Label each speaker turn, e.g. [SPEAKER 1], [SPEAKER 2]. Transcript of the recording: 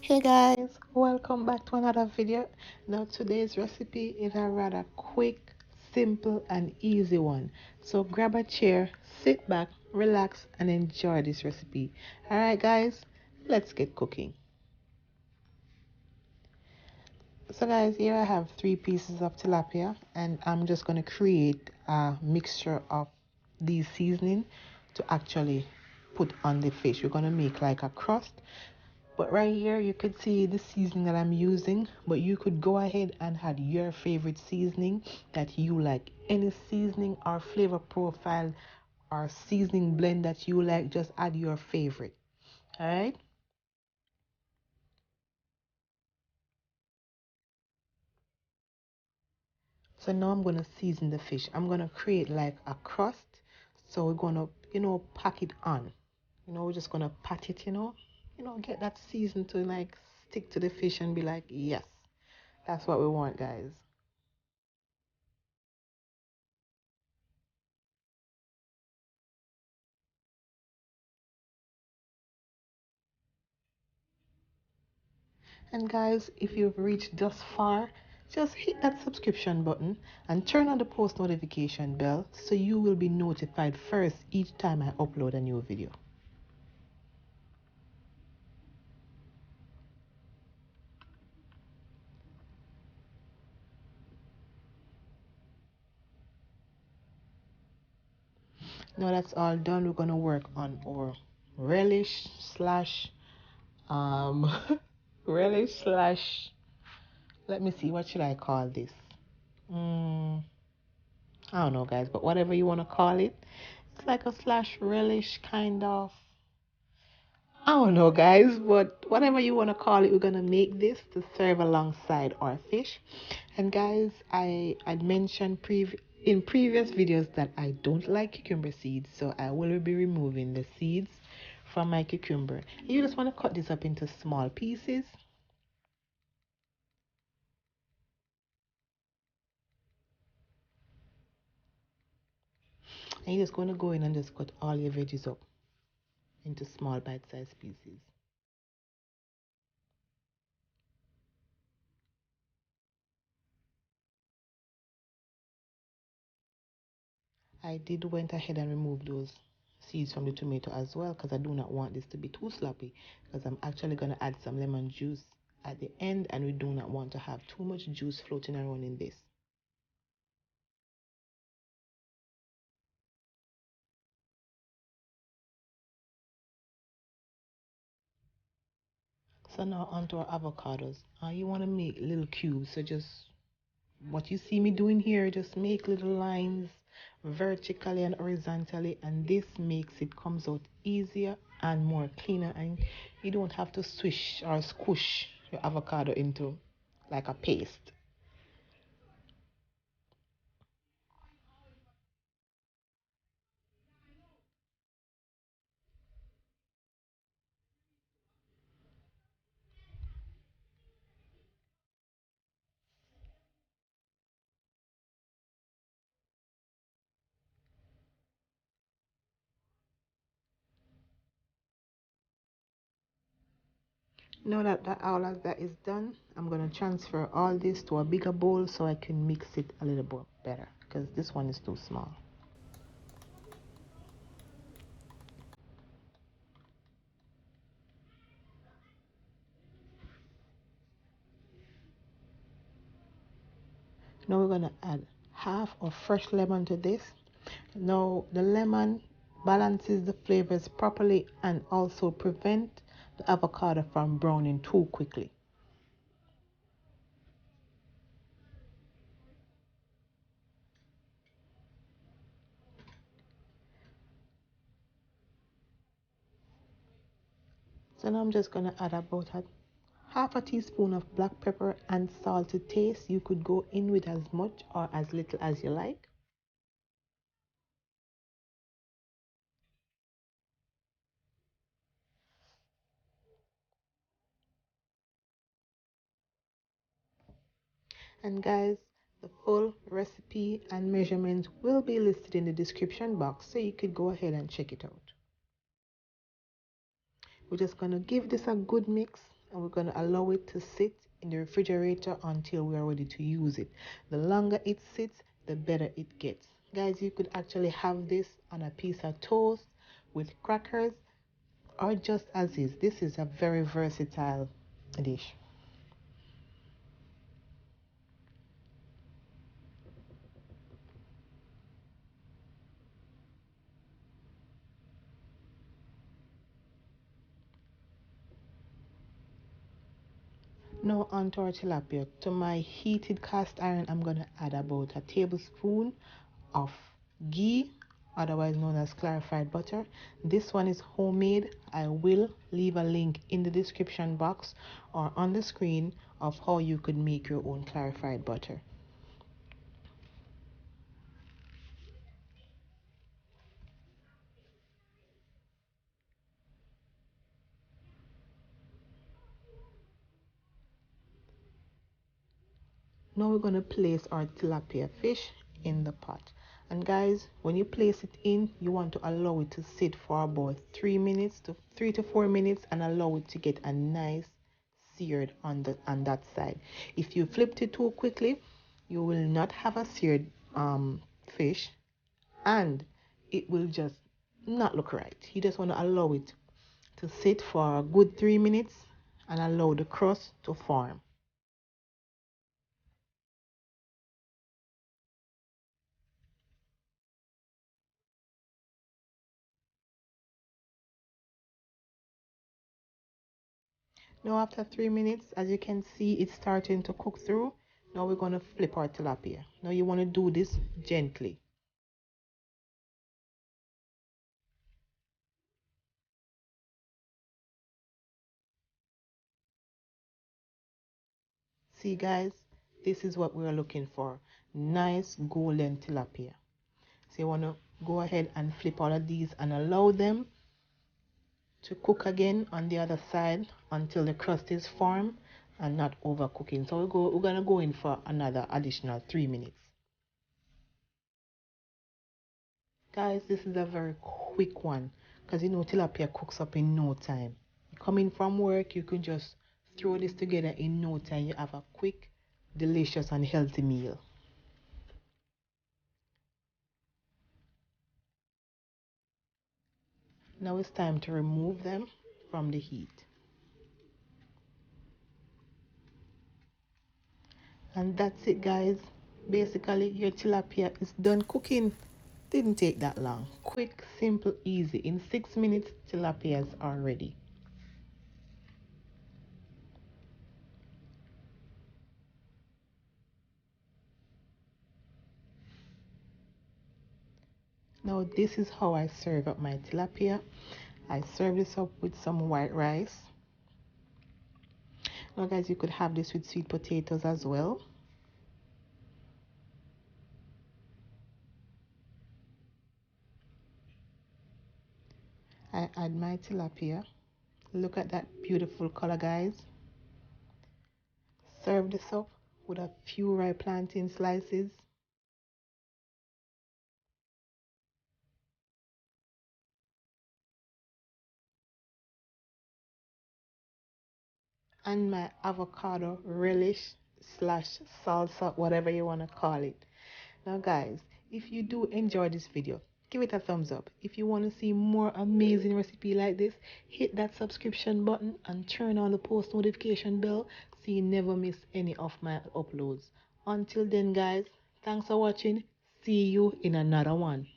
[SPEAKER 1] Hey guys, welcome back to another video. Now today's recipe is a rather quick, simple and easy one. So grab a chair, sit back, relax and enjoy this recipe. Alright guys, let's get cooking. So guys, here I have 3 pieces of tilapia and I'm just going to create a mixture of these seasoning to actually put on the fish. We're going to make like a crust. But right here, you could see the seasoning that I'm using, but you could go ahead and add your favorite seasoning that you like. Any seasoning or flavor profile or seasoning blend that you like, just add your favorite. All right. So now I'm going to season the fish. I'm going to create like a crust. So we're going to, pack it on. We're just going to pat it, get that season to like stick to the fish and be like, yes, that's what we want, guys. And guys, if you've reached thus far, just hit that subscription button and turn on the post notification bell so you will be notified first each time I upload a new video. Now that's all done, we're gonna work on our relish slash um relish slash, let me see, what should I call this? Mm, I don't know guys, but whatever you wanna call it. It's like a slash relish kind of. I don't know, guys, but whatever you want to call it, we're gonna make this to serve alongside our fish. And guys, I'd mentioned in previous videos that I don't like cucumber seeds, so I will be removing the seeds from my cucumber. You just want to cut this up into small pieces. And you're just going to go in and just cut all your veggies up into small bite-sized pieces. I did went ahead and remove those seeds from the tomato as well because I do not want this to be too sloppy, because I'm actually going to add some lemon juice at the end and we do not want to have too much juice floating around in this. So now onto our avocados. You want to make little cubes, so just what you see me doing here, just make little lines vertically and horizontally, and this makes it comes out easier and more cleaner, and you don't have to swish or squish your avocado into like a paste. Now that all of that is done, I'm going to transfer all this to a bigger bowl so I can mix it a little bit better, because this one is too small. Now we're going to add half of fresh lemon to this. Now the lemon balances the flavors properly and also prevent the avocado from browning too quickly. So now I'm just going to add about half a teaspoon of black pepper and salt to taste. You could go in with as much or as little as you like. And guys, the full recipe and measurements will be listed in the description box, so you could go ahead and check it out. We're just going to give this a good mix and we're going to allow it to sit in the refrigerator until we are ready to use it. The longer it sits, the better it gets. Guys, you could actually have this on a piece of toast with crackers or just as is. This is a very versatile dish. Now onto our tilapia. To my heated cast iron, I'm going to add about a tablespoon of ghee, otherwise known as clarified butter. This one is homemade. I will leave a link in the description box or on the screen of how you could make your own clarified butter. Now we're going to place our tilapia fish in the pot. And guys, when you place it in, you want to allow it to sit for about 3 to 4 minutes and allow it to get a nice seared on that side. If you flipped it too quickly, you will not have a seared fish, and it will just not look right. You just want to allow it to sit for a good 3 minutes and allow the crust to form. Now after 3 minutes, as you can see, it's starting to cook through. Now we're going to flip our tilapia. Now you want to do this gently. See guys, this is what we're looking for. Nice golden tilapia. So you want to go ahead and flip all of these and allow them to cook again on the other side until the crust is firm and not overcooking. So we're going to go in for another additional 3 minutes. Guys, this is a very quick one because you know tilapia cooks up in no time. Coming from work, you can just throw this together in no time. You have a quick, delicious, and healthy meal. Now it's time to remove them from the heat. And that's it, guys. Basically, your tilapia is done cooking. Didn't take that long. Quick, simple, easy. In 6 minutes, tilapias are ready. Now this is how I serve up my tilapia. I serve this up with some white rice. Now guys, you could have this with sweet potatoes as well. I add my tilapia. Look at that beautiful color, guys. Serve this up with a few ripe plantain slices. And my avocado relish slash salsa, whatever you want to call it. Now guys, if you do enjoy this video, give it a thumbs up. If you want to see more amazing recipe like this, hit that subscription button and turn on the post notification bell so you never miss any of my uploads. Until then guys, thanks for watching. See you in another one.